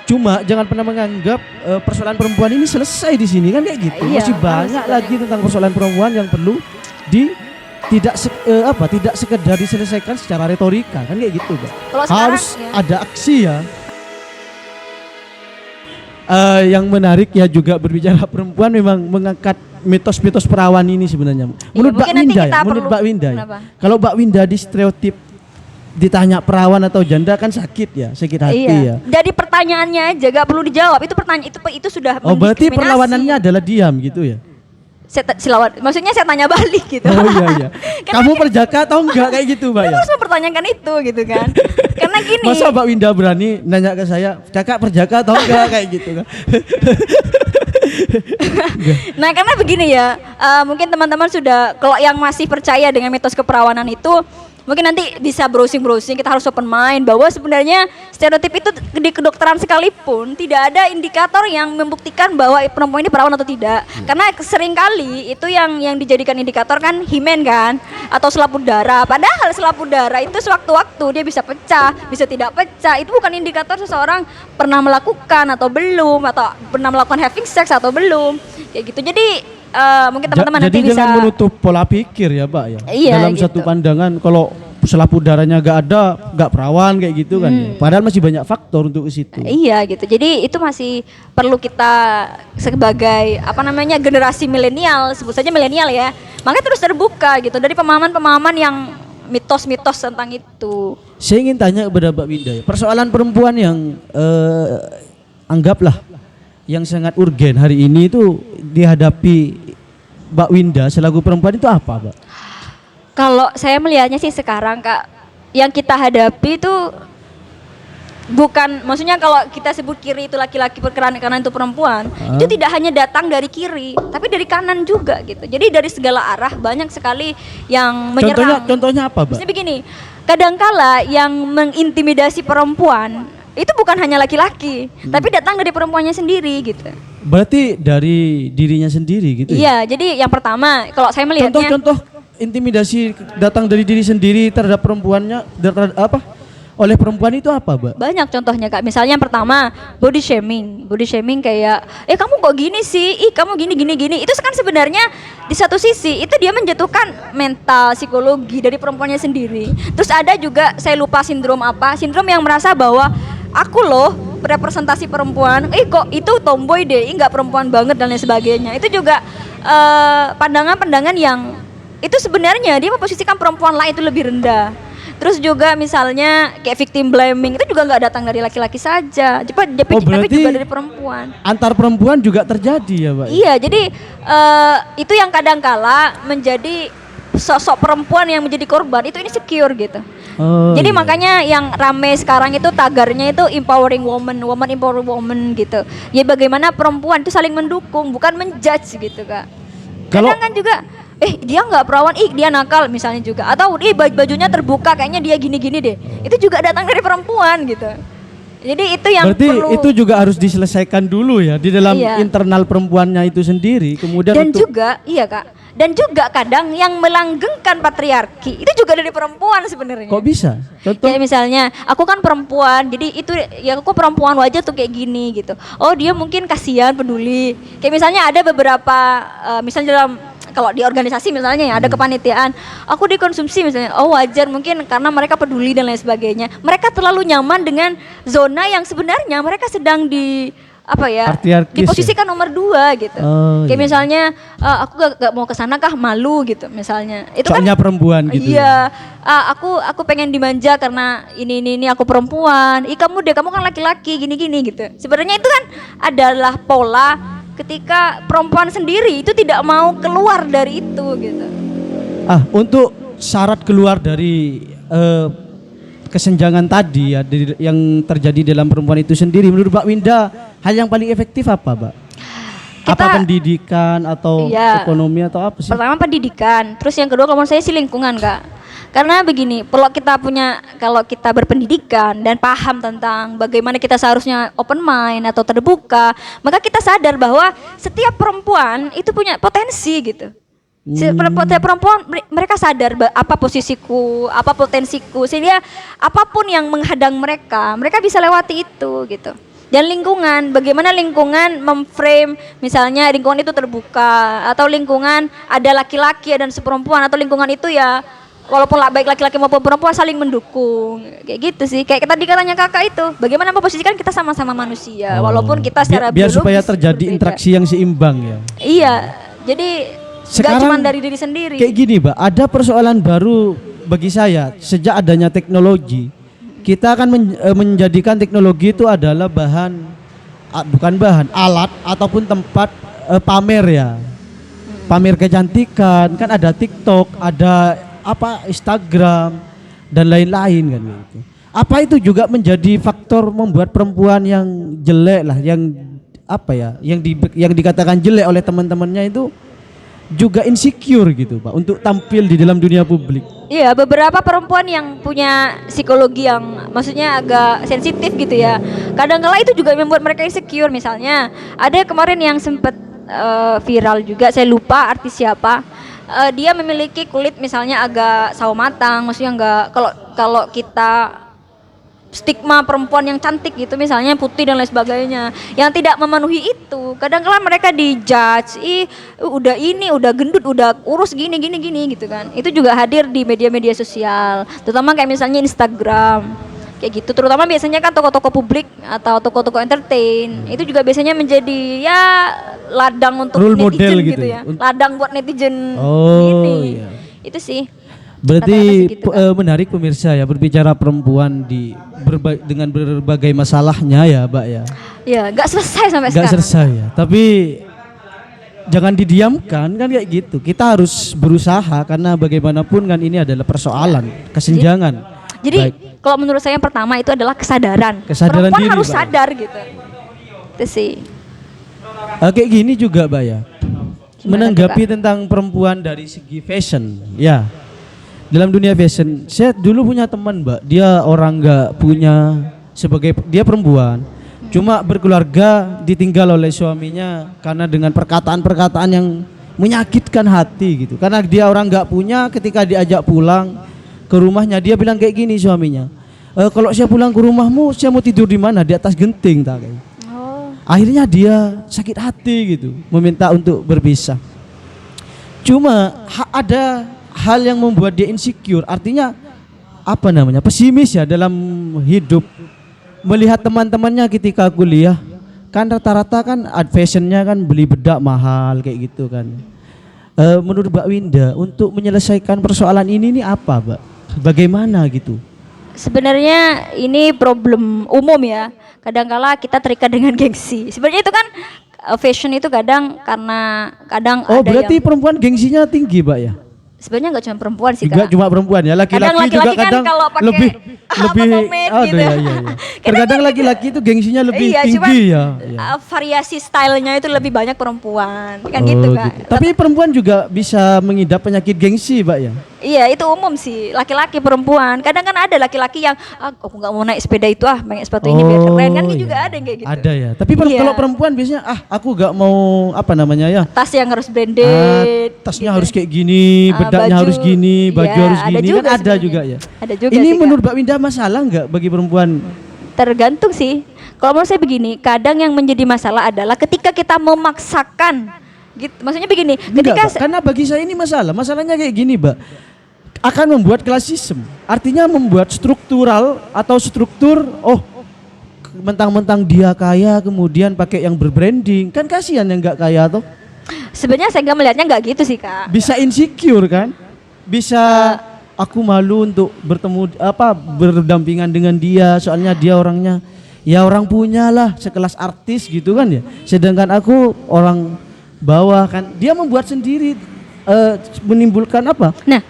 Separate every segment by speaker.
Speaker 1: Cuma jangan pernah menganggap persoalan perempuan ini selesai di sini kan kayak gitu.
Speaker 2: Iya,
Speaker 1: Masih banyak lagi tentang persoalan perempuan yang perlu tidak sekedar diselesaikan secara retorika kan kayak gitu, Pak.
Speaker 2: Kalau sekarang,
Speaker 1: Harus
Speaker 2: ya.
Speaker 1: ada aksi ya. Yang menarik ya juga berbicara perempuan memang mengangkat mitos-mitos perawan ini sebenarnya. Menurut Mbak
Speaker 2: mungkin nanti
Speaker 1: Winda
Speaker 2: kita
Speaker 1: ya, menurut
Speaker 2: perlu-
Speaker 1: Mbak Winda ya.
Speaker 2: Kenapa?
Speaker 1: Kalau Mbak Winda di stereotip ditanya perawan atau janda kan sakit ya, sakit hati ya.
Speaker 2: Dari pertanyaannya aja gak perlu dijawab. Itu pertanyaan itu sudah
Speaker 1: Oh berarti
Speaker 2: mendiskriminasi.
Speaker 1: perlawanannya adalah diam gitu ya?
Speaker 2: Maksudnya saya tanya balik gitu.
Speaker 1: Oh iya iya.
Speaker 2: Karena
Speaker 1: Kamu perjaka atau enggak kayak gitu Mbak
Speaker 2: Kita
Speaker 1: ya?
Speaker 2: harus mempertanyakan itu gitu kan. Karena gini.
Speaker 1: Masa Mbak Winda berani nanya ke saya, kakak perjaka atau enggak kayak gitu kan?
Speaker 2: Nah karena begini ya, mungkin teman-teman sudah, kalau yang masih percaya dengan mitos keperawanan itu, mungkin nanti bisa browsing-browsing, kita harus open mind bahwa sebenarnya stereotip itu di kedokteran sekalipun tidak ada indikator yang membuktikan bahwa perempuan ini perawan atau tidak. Karena seringkali itu yang dijadikan indikator kan himen kan, atau selap udara. Padahal selap udara itu sewaktu-waktu dia bisa pecah, bisa tidak pecah. Itu bukan indikator seseorang pernah melakukan atau belum, atau pernah melakukan having sex atau belum. Kayak gitu. Jadi mungkin teman-teman nanti
Speaker 1: Jadi
Speaker 2: bisa.
Speaker 1: jangan menutup pola pikir ya Pak ya.
Speaker 2: Iya,
Speaker 1: Dalam
Speaker 2: gitu.
Speaker 1: satu pandangan kalau selap udaranya gak ada, gak perawan kayak gitu kan. Ya. Padahal masih banyak faktor untuk ke situ.
Speaker 2: Iya gitu. Jadi itu masih perlu kita sebagai generasi milenial, sebut saja milenial ya. Makanya terus terbuka gitu dari pemahaman-pemahaman yang mitos-mitos tentang itu.
Speaker 1: Saya ingin tanya kepada Mbak Winda ya, persoalan perempuan yang anggaplah yang sangat urgen hari ini itu dihadapi Mbak Winda selaku perempuan itu apa, Mbak?
Speaker 2: Kalau saya melihatnya sih sekarang Kak, yang kita hadapi itu bukan, maksudnya kalau kita sebut kiri itu laki-laki, kanan itu perempuan, itu tidak hanya datang dari kiri, tapi dari kanan juga gitu. Jadi dari segala arah banyak sekali yang menyerang.
Speaker 1: Contohnya apa, Mbak?
Speaker 2: Maksudnya begini, kadangkala yang mengintimidasi perempuan itu bukan hanya laki-laki, tapi datang dari perempuannya sendiri gitu.
Speaker 1: Berarti dari dirinya sendiri gitu ya?
Speaker 2: Iya, jadi yang pertama kalau saya melihatnya
Speaker 1: Contoh intimidasi datang dari diri sendiri terhadap perempuannya oleh perempuan itu apa, Mbak?
Speaker 2: banyak contohnya Kak. Misalnya yang pertama body shaming. Body shaming kayak kamu kok gini sih? Kamu gini. Itu kan sebenarnya di satu sisi itu dia menjatuhkan mental, psikologi dari perempuannya sendiri. Terus ada juga saya lupa sindrom apa? Sindrom yang merasa bahwa aku loh representasi perempuan. Kok itu tomboy deh, nggak perempuan banget dan lain sebagainya. Itu juga pandangan-pandangan yang itu sebenarnya dia memposisikan perempuan lain itu lebih rendah. Terus juga misalnya kayak victim blaming itu juga nggak datang dari laki-laki saja, tapi juga dari perempuan.
Speaker 1: Antar perempuan juga terjadi ya, Mbak?
Speaker 2: Iya, jadi itu yang kadang-kala menjadi sosok perempuan yang menjadi korban itu insecure gitu. Jadi
Speaker 1: Iya.
Speaker 2: makanya yang rame sekarang itu tagarnya itu empowering woman empowering woman gitu. Ya bagaimana perempuan itu saling mendukung, bukan menjudge gitu Kak. Kadang kan juga dia nggak perawan, dia nakal misalnya juga, atau bajunya terbuka kayaknya dia gini-gini deh. Itu juga datang dari perempuan gitu. Jadi itu yang
Speaker 1: berarti
Speaker 2: perlu.
Speaker 1: itu juga harus diselesaikan dulu ya di dalam
Speaker 2: Iya.
Speaker 1: internal perempuannya itu sendiri. Kemudian
Speaker 2: Dan
Speaker 1: untuk
Speaker 2: juga iya Kak. Dan juga kadang yang melanggengkan patriarki itu juga dari perempuan sebenarnya.
Speaker 1: kok bisa? Contoh
Speaker 2: Kayak misalnya aku kan perempuan, jadi itu ya aku perempuan wajar tuh kayak gini gitu. Oh dia mungkin kasihan peduli. Kayak misalnya ada beberapa misalnya dalam kalau di organisasi misalnya ya ada kepanitiaan, aku dikonsumsi misalnya, oh wajar mungkin karena mereka peduli dan lain sebagainya. Mereka terlalu nyaman dengan zona yang sebenarnya mereka sedang di
Speaker 1: Patriarkis
Speaker 2: diposisikan nomor 2 gitu. Kayak misalnya aku gak mau kesana kah, malu gitu misalnya. Itu
Speaker 1: soalnya
Speaker 2: kan
Speaker 1: perempuan gitu.
Speaker 2: iya. Aku pengen dimanja karena ini aku perempuan. Kamu kan laki-laki gini-gini gitu. Sebenarnya itu kan adalah pola ketika perempuan sendiri itu tidak mau keluar dari itu gitu.
Speaker 1: Untuk syarat keluar dari kesenjangan tadi ya yang terjadi dalam perempuan itu sendiri, menurut Mbak Winda hal yang paling efektif apa, Mbak? Apa pendidikan atau ekonomi atau apa sih?
Speaker 2: Pertama pendidikan, terus yang kedua kalau menurut saya sih lingkungan Kak. Karena begini, kalau kita berpendidikan dan paham tentang bagaimana kita seharusnya open mind atau terbuka, maka kita sadar bahwa setiap perempuan itu punya potensi gitu. Setiap perempuan mereka sadar apa posisiku, apa potensiku, sehingga apapun yang menghadang mereka bisa lewati itu gitu. Dan lingkungan, bagaimana lingkungan memframe misalnya lingkungan itu terbuka atau lingkungan ada laki-laki dan seperempuan atau lingkungan itu ya walaupun baik laki-laki maupun perempuan saling mendukung kayak gitu sih. Kayak tadi katanya kakak itu, bagaimana memposisikan kita sama-sama manusia walaupun kita secara
Speaker 1: biar
Speaker 2: biologis
Speaker 1: supaya terjadi
Speaker 2: berbeda.
Speaker 1: interaksi yang seimbang ya.
Speaker 2: Iya, jadi nggak cuma dari diri sendiri.
Speaker 1: Kayak gini, Mbak, ada persoalan baru bagi saya sejak adanya teknologi. Kita akan menjadikan teknologi itu adalah bukan bahan, alat ataupun tempat pamer ya. Pamer kecantikan, kan ada TikTok, ada Instagram dan lain-lain kan gitu. Apa itu juga menjadi faktor membuat perempuan yang jelek lah, yang dikatakan jelek oleh teman-temannya itu juga insecure gitu Pak untuk tampil di dalam dunia publik.
Speaker 2: Iya, beberapa perempuan yang punya psikologi yang maksudnya agak sensitif gitu ya. Kadang-kala itu juga membuat mereka insecure. Misalnya ada kemarin yang sempat viral juga, saya lupa artis siapa. Dia memiliki kulit misalnya agak sawo matang, maksudnya enggak kalau kita stigma perempuan yang cantik gitu misalnya putih dan lain sebagainya yang tidak memenuhi itu kadang-kala mereka dijudge udah gendut udah kurus gini gitu kan. Itu juga hadir di media-media sosial terutama kayak misalnya Instagram kayak gitu, terutama biasanya kan toko-toko publik atau toko-toko entertain itu juga biasanya menjadi ya ladang untuk
Speaker 1: role
Speaker 2: netizen
Speaker 1: model
Speaker 2: gitu ya, ladang buat netizen ini.
Speaker 1: Iya.
Speaker 2: Itu sih.
Speaker 1: Berarti
Speaker 2: Rata-rata segitu,
Speaker 1: menarik pemirsa ya berbicara perempuan dengan berbagai masalahnya ya, Mbak ya.
Speaker 2: Ya, nggak selesai sampai
Speaker 1: Nggak
Speaker 2: sekarang.
Speaker 1: selesai ya. Tapi jangan didiamkan kan kayak gitu. Kita harus berusaha karena bagaimanapun kan ini adalah persoalan kesenjangan.
Speaker 2: Jadi
Speaker 1: Baik.
Speaker 2: kalau menurut saya yang pertama itu adalah kesadaran.
Speaker 1: Kesadaran
Speaker 2: Perempuan
Speaker 1: diri,
Speaker 2: harus
Speaker 1: Mbak.
Speaker 2: sadar gitu. Itu sih.
Speaker 1: Kayak gini juga, Mbak ya.
Speaker 2: Gimana
Speaker 1: Menanggapi
Speaker 2: tuh, Kak?
Speaker 1: tentang perempuan dari segi fashion, ya. Dalam dunia fashion, saya dulu punya teman, Mbak. Dia orang nggak punya dia perempuan. Cuma berkeluarga ditinggal oleh suaminya karena dengan perkataan-perkataan yang menyakitkan hati gitu. Karena dia orang nggak punya, ketika diajak pulang ke rumahnya dia bilang kayak gini suaminya. Kalau saya pulang ke rumahmu, saya mau tidur di mana? Di atas genting tak kayak.
Speaker 2: Oh.
Speaker 1: Akhirnya dia sakit hati gitu, meminta untuk berpisah. Cuma ada hal yang membuat dia insecure, artinya pesimis ya dalam hidup. Melihat teman-temannya ketika kuliah, kan rata-rata kan fashionnya kan beli bedak mahal kayak gitu kan. Menurut Mbak Winda, untuk menyelesaikan persoalan ini apa, Mbak? Bagaimana gitu?
Speaker 2: Sebenarnya ini problem umum ya. Kadang-kala kita terikat dengan gengsi. Sebenarnya itu kan fashion itu kadang ada
Speaker 1: berarti
Speaker 2: yang
Speaker 1: perempuan gengsinya tinggi, Mbak ya?
Speaker 2: sebenarnya nggak cuma perempuan sih
Speaker 1: Juga
Speaker 2: Kak.
Speaker 1: cuma perempuan ya, laki-laki juga
Speaker 2: kan
Speaker 1: kadang
Speaker 2: kalau pakai
Speaker 1: lebih
Speaker 2: pomade gitu.
Speaker 1: iya. Terkadang laki-laki itu gengsinya lebih
Speaker 2: Iya,
Speaker 1: tinggi
Speaker 2: cuman,
Speaker 1: ya.
Speaker 2: variasi stylenya itu lebih banyak perempuan kan gitu Kak.
Speaker 1: Gitu. Tapi perempuan juga bisa mengidap penyakit gengsi, Mbak ya.
Speaker 2: Iya itu umum sih, laki-laki perempuan. Kadang kan ada laki-laki yang aku nggak mau naik sepeda itu pakai sepatu ini biar keren kan juga ada yang kayak gitu.
Speaker 1: Ada ya. Tapi
Speaker 2: Iya.
Speaker 1: kalau perempuan biasanya aku nggak mau
Speaker 2: Tas yang harus branded.
Speaker 1: tasnya
Speaker 2: gitu.
Speaker 1: harus kayak gini, bedaknya
Speaker 2: baju.
Speaker 1: harus gini, baju
Speaker 2: Iya,
Speaker 1: harus
Speaker 2: ada
Speaker 1: gini,
Speaker 2: juga
Speaker 1: kan ada
Speaker 2: sebenarnya.
Speaker 1: juga ya.
Speaker 2: Ada juga
Speaker 1: Ini
Speaker 2: sih, Kak.
Speaker 1: menurut Mbak Winda masalah nggak bagi perempuan?
Speaker 2: Tergantung sih. Kalau menurut saya begini, kadang yang menjadi masalah adalah ketika kita memaksakan gitu. Maksudnya begini, ketika
Speaker 1: Enggak, Mbak. Karena bagi saya ini masalahnya kayak gini, Mbak. Akan membuat klasisme. Artinya membuat struktural atau struktur, mentang-mentang dia kaya kemudian pakai yang berbranding. Kan kasihan yang nggak kaya tuh.
Speaker 2: sebenarnya saya nggak melihatnya nggak gitu sih Kak.
Speaker 1: Bisa insecure kan? Bisa aku malu untuk berdampingan dengan dia, soalnya dia orangnya ya orang punya lah, sekelas artis gitu kan ya. Sedangkan aku orang bawah kan. Dia membuat sendiri menimbulkan apa?
Speaker 2: Nah,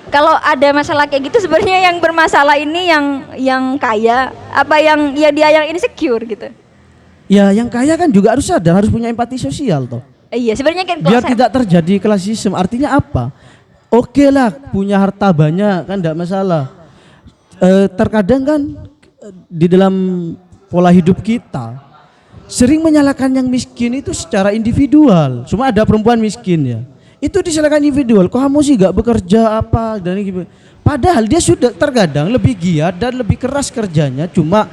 Speaker 2: kalau ada masalah kayak gitu sebenarnya yang bermasalah ini yang kaya yang dia yang insecure gitu.
Speaker 1: Ya yang kaya kan juga harus sadar, harus punya empati sosial toh.
Speaker 2: Iya, sebenarnya kan kalau
Speaker 1: Biar tidak terjadi klasisme. Artinya apa? Oke lah punya harta banyak kan tidak masalah. Terkadang kan di dalam pola hidup kita sering menyalahkan yang miskin itu secara individual. Cuma ada perempuan miskin ya. Itu disalahkan individual. Kok kamu sih gak bekerja dan padahal dia sudah terkadang lebih giat dan lebih keras kerjanya, cuma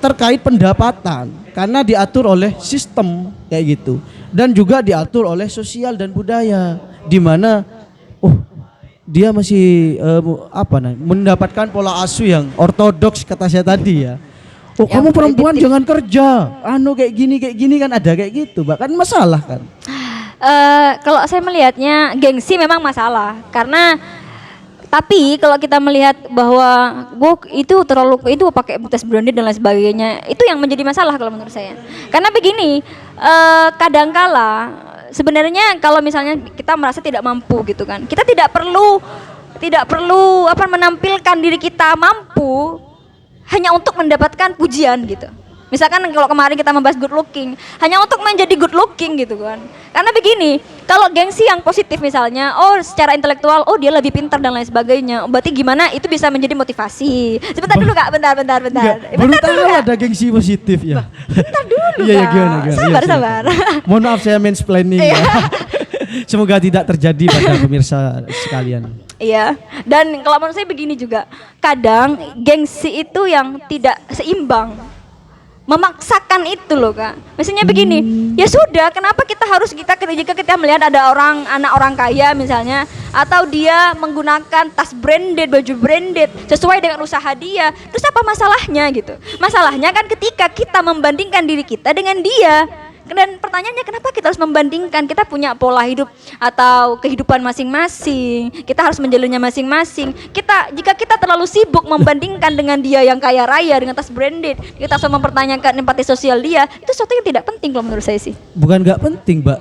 Speaker 1: terkait pendapatan karena diatur oleh sistem kayak gitu dan juga diatur oleh sosial dan budaya di mana dia masih mendapatkan pola asuh yang ortodoks kata saya tadi ya.
Speaker 2: Yang
Speaker 1: Kamu perempuan
Speaker 2: primitif.
Speaker 1: jangan kerja. Kayak gini kan ada kayak gitu, bahkan masalah kan.
Speaker 2: Kalau saya melihatnya gengsi memang masalah karena tapi kalau kita melihat bahwa itu terlalu itu pakai tas branded dan lain sebagainya itu yang menjadi masalah kalau menurut saya. Karena begini, kadangkala sebenarnya kalau misalnya kita merasa tidak mampu gitu kan, kita tidak perlu menampilkan diri kita mampu hanya untuk mendapatkan pujian gitu. Misalkan kalau kemarin kita membahas good looking, hanya untuk menjadi good looking gitu kan. Karena begini, kalau gengsi yang positif misalnya, secara intelektual, dia lebih pintar dan lain sebagainya. Berarti gimana itu bisa menjadi motivasi. Sebentar dulu Kak, bentar.
Speaker 1: Baru tahu ada gengsi positif ya.
Speaker 2: Bentar dulu
Speaker 1: Iya,
Speaker 2: Kak.
Speaker 1: gimana.
Speaker 2: Sabar.
Speaker 1: Mohon maaf saya mansplaining ya. Semoga tidak terjadi pada pemirsa sekalian.
Speaker 2: Iya, dan kalau menurut saya begini juga, kadang gengsi itu yang tidak seimbang, memaksakan itu loh Kak. Misalnya begini, ya sudah, kenapa jika kita melihat ada anak orang kaya misalnya, atau dia menggunakan tas branded, baju branded sesuai dengan usaha dia, terus apa masalahnya gitu? Masalahnya kan ketika kita membandingkan diri kita dengan dia. Dan pertanyaannya kenapa kita harus membandingkan? Kita punya pola hidup atau kehidupan masing-masing. Kita harus menjalannya masing-masing. Jika kita terlalu sibuk membandingkan dengan dia yang kaya raya dengan tas branded, kita selalu mempertanyakan empati sosial dia, itu sesuatu yang tidak penting kalau menurut saya sih.
Speaker 1: Bukan nggak penting, Mbak.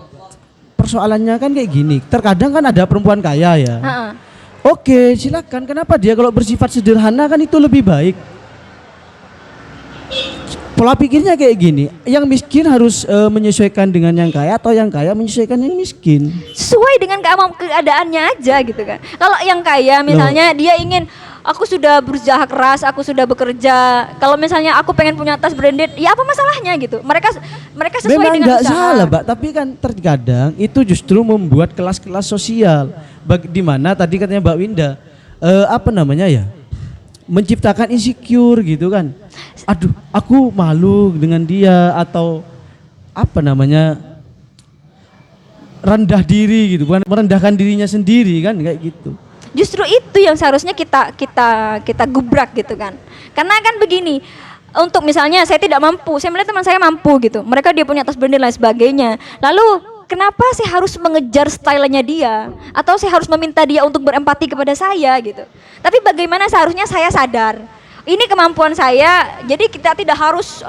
Speaker 1: Persoalannya kan kayak gini. Terkadang kan ada perempuan kaya ya. Oke, silakan. Kenapa dia kalau bersifat sederhana kan itu lebih baik? Pola pikirnya kayak gini, yang miskin harus menyesuaikan dengan yang kaya atau yang kaya menyesuaikan yang miskin.
Speaker 2: Sesuai dengan keadaannya aja gitu kan. Kalau yang kaya misalnya dia ingin, aku sudah berusaha keras, aku sudah bekerja. Kalau misalnya aku pengen punya tas branded, ya apa masalahnya gitu? Mereka sesuai
Speaker 1: Memang
Speaker 2: dengan
Speaker 1: nggak
Speaker 2: usaha.
Speaker 1: salah, Mbak, tapi kan terkadang itu justru membuat kelas-kelas sosial. Di mana tadi katanya Mbak Winda, menciptakan insecure gitu kan. Aduh, aku malu dengan dia atau rendah diri gitu, bukan merendahkan dirinya sendiri kan kayak gitu.
Speaker 2: Justru itu yang seharusnya kita gubrak gitu kan. Karena kan begini, untuk misalnya saya tidak mampu, saya melihat teman saya mampu gitu. Mereka dia punya tas branded dan lain sebagainya. Lalu kenapa saya harus mengejar stylenya dia? Atau saya harus meminta dia untuk berempati kepada saya gitu. Tapi bagaimana seharusnya saya sadar, ini kemampuan saya, jadi kita tidak harus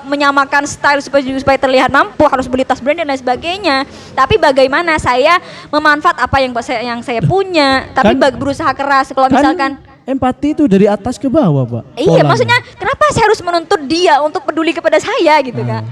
Speaker 2: menyamakan style supaya terlihat mampu, harus beli tas brand dan lain sebagainya. Tapi bagaimana saya memanfaat apa yang saya punya, tapi berusaha keras. Kalau misalkan
Speaker 1: empati itu dari atas ke bawah, Pak.
Speaker 2: Iya, maksudnya kenapa saya harus menuntut dia untuk peduli kepada saya gitu kan?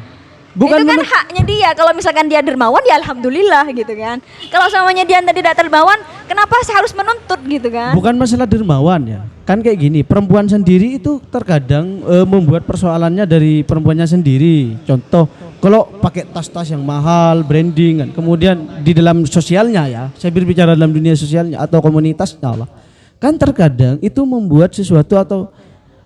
Speaker 1: Bukan
Speaker 2: itu kan haknya dia. Kalau misalkan dia dermawan ya alhamdulillah gitu kan. Kalau semuanya dia tidak dermawan, kenapa saya harus menuntut gitu kan?
Speaker 1: Bukan masalah dermawan ya. Kan kayak gini, perempuan sendiri itu terkadang membuat persoalannya dari perempuannya sendiri. Contoh, kalau pakai tas-tas yang mahal, branding kan. Kemudian di dalam sosialnya ya, saya berbicara dalam dunia sosialnya atau komunitasnya lah. Kan terkadang itu membuat sesuatu atau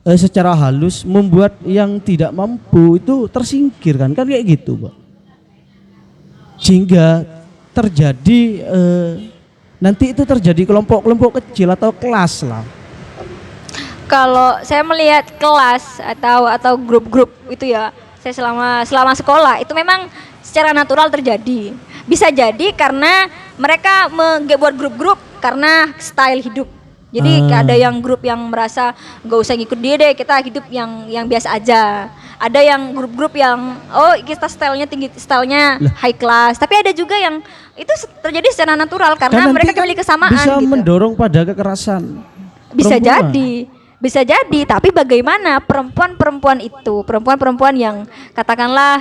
Speaker 1: secara halus membuat yang tidak mampu itu tersingkirkan kan kayak gitu, Pak. Sehingga terjadi nanti itu terjadi kelompok-kelompok kecil atau kelas lah.
Speaker 2: Kalau saya melihat kelas atau grup-grup itu ya, saya selama sekolah itu memang secara natural terjadi. Bisa jadi karena mereka membuat grup-grup karena style hidup. Jadi ada yang grup yang merasa gak usah ngikut dia deh, kita hidup yang biasa aja. Ada yang grup-grup yang kita stylenya tinggi, stylenya high class. Tapi ada juga yang itu terjadi secara natural karena mereka memiliki kesamaan.
Speaker 1: Bisa
Speaker 2: gitu.
Speaker 1: mendorong pada kekerasan.
Speaker 2: Bisa jadi. Tapi bagaimana perempuan-perempuan yang katakanlah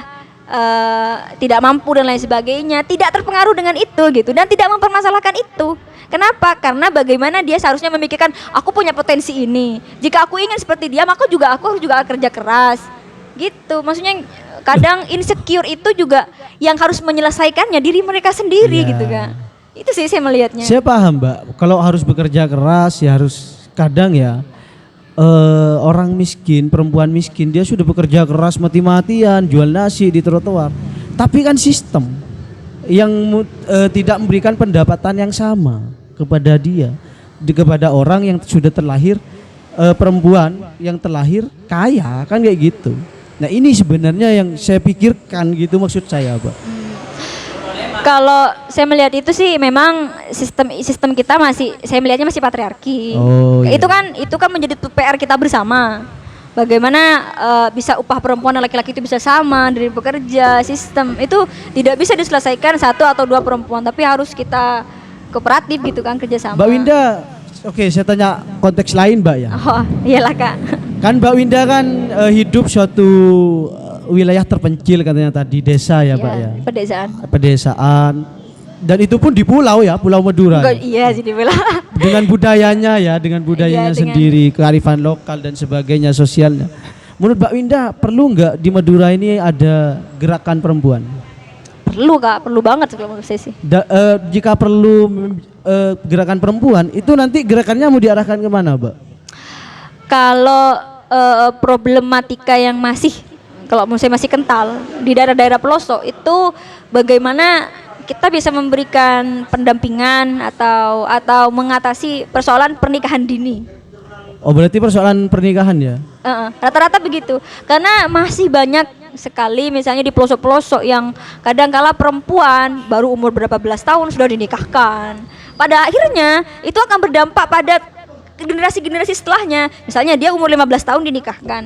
Speaker 2: tidak mampu dan lain sebagainya, tidak terpengaruh dengan itu gitu dan tidak mempermasalahkan itu. Kenapa? Karena bagaimana dia seharusnya memikirkan, aku punya potensi ini. Jika aku ingin seperti dia, maka aku harus juga kerja keras. Gitu. Maksudnya kadang insecure itu juga yang harus menyelesaikannya diri mereka sendiri gitu kan. Itu sih saya melihatnya.
Speaker 1: Saya paham, Mbak. Kalau harus bekerja keras ya harus kadang ya orang miskin, perempuan miskin, dia sudah bekerja keras mati-matian, jual nasi di trotoar. Tapi kan sistem yang tidak memberikan pendapatan yang sama kepada dia, kepada orang yang sudah terlahir perempuan yang terlahir kaya, kan kayak gitu. Nah ini sebenarnya yang saya pikirkan gitu, maksud saya, Pak.
Speaker 2: Kalau saya melihat itu sih memang sistem kita masih, saya melihatnya masih patriarki.
Speaker 1: Oh, iya.
Speaker 2: Itu kan menjadi PR kita bersama. Bagaimana bisa upah perempuan dan laki-laki itu bisa sama dari bekerja, sistem itu tidak bisa diselesaikan satu atau dua perempuan, tapi harus kita kooperatif gitu kan, kerjasama.
Speaker 1: Mbak Winda, oke, saya tanya konteks lain, Mbak ya.
Speaker 2: Oh iyalah Kak.
Speaker 1: Kan Mbak Winda kan hidup suatu wilayah terpencil katanya tadi, desa ya, Pak ya.
Speaker 2: Pedesaan.
Speaker 1: Pedesaan. Dan itu pun di pulau ya, Pulau Madura.
Speaker 2: Enggak, iya sih dibilang.
Speaker 1: Dengan budayanya ya, dengan budayanya
Speaker 2: Iya, dengan-
Speaker 1: sendiri, kearifan lokal dan sebagainya, sosialnya. Menurut Mbak Winda, perlu nggak di Madura ini ada gerakan perempuan?
Speaker 2: Perlu Kak, perlu banget kalau menurut saya sih.
Speaker 1: Jika perlu gerakan perempuan, itu nanti gerakannya mau diarahkan kemana, Mbak?
Speaker 2: Kalau problematika yang masih, kalau menurut saya masih kental di daerah-daerah pelosok itu bagaimana kita bisa memberikan pendampingan atau mengatasi persoalan pernikahan dini.
Speaker 1: Oh, berarti persoalan pernikahan ya?
Speaker 2: Rata-rata begitu, karena masih banyak sekali misalnya di pelosok-pelosok yang kadang-kala perempuan baru umur berapa belas tahun sudah dinikahkan. Pada akhirnya itu akan berdampak pada generasi-generasi setelahnya. Misalnya dia umur 15 tahun dinikahkan,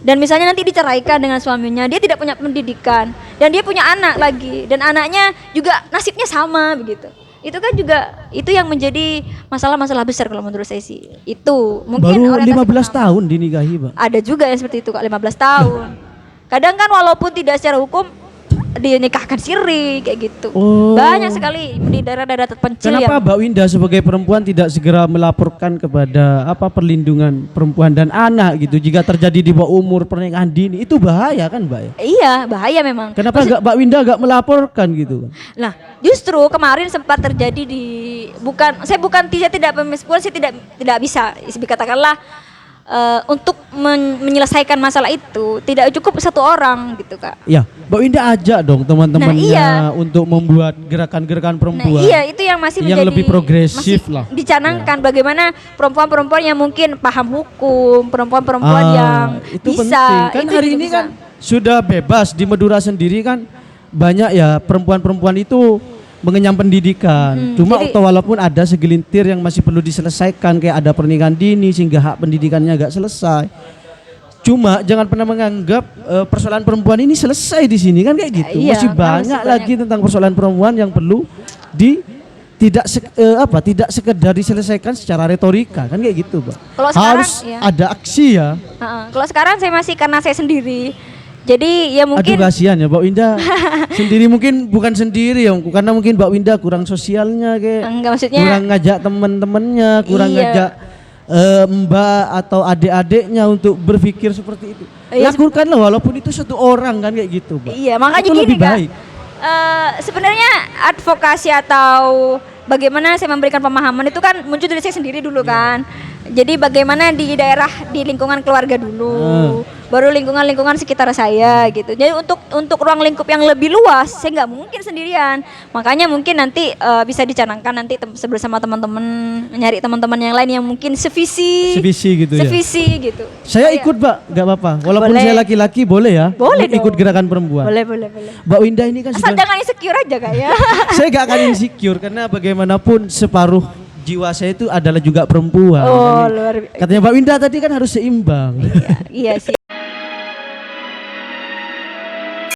Speaker 2: dan misalnya nanti diceraikan dengan suaminya, dia tidak punya pendidikan dan dia punya anak lagi, dan anaknya juga nasibnya sama begitu. Itu kan juga itu yang menjadi masalah-masalah besar kalau menurut saya sih. Itu mungkin
Speaker 1: Baru
Speaker 2: orientasi
Speaker 1: 15
Speaker 2: pertama.
Speaker 1: tahun dinikahi, Pak.
Speaker 2: Ada juga yang seperti itu Kak, 15 tahun. Kadang kan walaupun tidak secara hukum dinikahkan siri kayak gitu.
Speaker 1: Oh.
Speaker 2: Banyak sekali di daerah-daerah terpencil
Speaker 1: Kenapa
Speaker 2: yang
Speaker 1: Mbak Winda sebagai perempuan tidak segera melaporkan kepada perlindungan perempuan dan anak gitu jika terjadi di bawah umur pernikahan dini? Itu bahaya kan, Mbak ya?
Speaker 2: iya bahaya memang.
Speaker 1: Kenapa enggak Mbak Winda enggak melaporkan gitu?
Speaker 2: Nah, justru kemarin sempat terjadi saya tidak bisa katakanlah untuk menyelesaikan masalah itu tidak cukup satu orang gitu Kak.
Speaker 1: Ya, Mbak Winda ajak dong teman-temannya
Speaker 2: Nah, iya.
Speaker 1: untuk membuat gerakan-gerakan perempuan.
Speaker 2: Nah, iya itu yang masih
Speaker 1: yang
Speaker 2: menjadi
Speaker 1: lebih progresif
Speaker 2: masih
Speaker 1: lah.
Speaker 2: dicanangkan bagaimana perempuan-perempuan yang mungkin paham hukum, perempuan-perempuan yang
Speaker 1: itu
Speaker 2: bisa.
Speaker 1: penting. Kan
Speaker 2: itu
Speaker 1: hari
Speaker 2: juga
Speaker 1: ini
Speaker 2: bisa.
Speaker 1: kan sudah bebas di Madura sendiri kan, banyak ya perempuan-perempuan itu mengenyam pendidikan. Cuma walaupun ada segelintir yang masih perlu diselesaikan, kayak ada pernikahan dini sehingga hak pendidikannya agak selesai. Cuma jangan pernah menganggap persoalan perempuan ini selesai di sini kan kayak gitu.
Speaker 2: Iya,
Speaker 1: masih banyak lagi tentang persoalan perempuan yang perlu tidak sekedar diselesaikan secara retorika kan kayak gitu, Pak.
Speaker 2: Kalau sekarang,
Speaker 1: Harus
Speaker 2: iya.
Speaker 1: ada aksi ya.
Speaker 2: Kalau sekarang saya masih karena saya sendiri. Jadi ya mungkin
Speaker 1: Aduh kasihan ya Mbak Winda sendiri, mungkin bukan sendiri ya, karena mungkin Mbak Winda kurang sosialnya kayak,
Speaker 2: enggak maksudnya
Speaker 1: kurang ngajak teman-temannya, kurang
Speaker 2: Iya.
Speaker 1: ngajak mbak atau adik-adiknya untuk berpikir seperti itu.
Speaker 2: Iya,
Speaker 1: Lakukanlah walaupun itu satu orang kan kayak gitu, Mbak.
Speaker 2: iya, makanya
Speaker 1: itu
Speaker 2: gini
Speaker 1: lebih
Speaker 2: Kak.
Speaker 1: baik.
Speaker 2: Sebenarnya advokasi atau bagaimana saya memberikan pemahaman itu kan muncul dari saya sendiri dulu kan. Jadi bagaimana di daerah, di lingkungan keluarga dulu, baru lingkungan sekitar saya gitu. Jadi untuk ruang lingkup yang lebih luas saya nggak mungkin sendirian. Makanya mungkin nanti bisa dicanangkan nanti bersama teman-teman, nyari teman-teman yang lain yang mungkin sevisi
Speaker 1: Sevisi gitu ya.
Speaker 2: sevisi gitu.
Speaker 1: Saya ikut, Mbak, nggak apa-apa. Walaupun
Speaker 2: Boleh.
Speaker 1: saya laki-laki boleh ya.
Speaker 2: Boleh
Speaker 1: ikut
Speaker 2: dong.
Speaker 1: gerakan perempuan.
Speaker 2: Boleh.
Speaker 1: Mbak Winda ini kan
Speaker 2: Asal
Speaker 1: sudah
Speaker 2: jangan insecure aja Kak ya.
Speaker 1: saya gak akan insecure karena bagaimanapun separuh jiwa saya itu adalah juga perempuan.
Speaker 2: Oh,
Speaker 1: Jadi,
Speaker 2: luar biasa.
Speaker 1: katanya Mbak Winda tadi kan harus seimbang.
Speaker 2: Iya sih.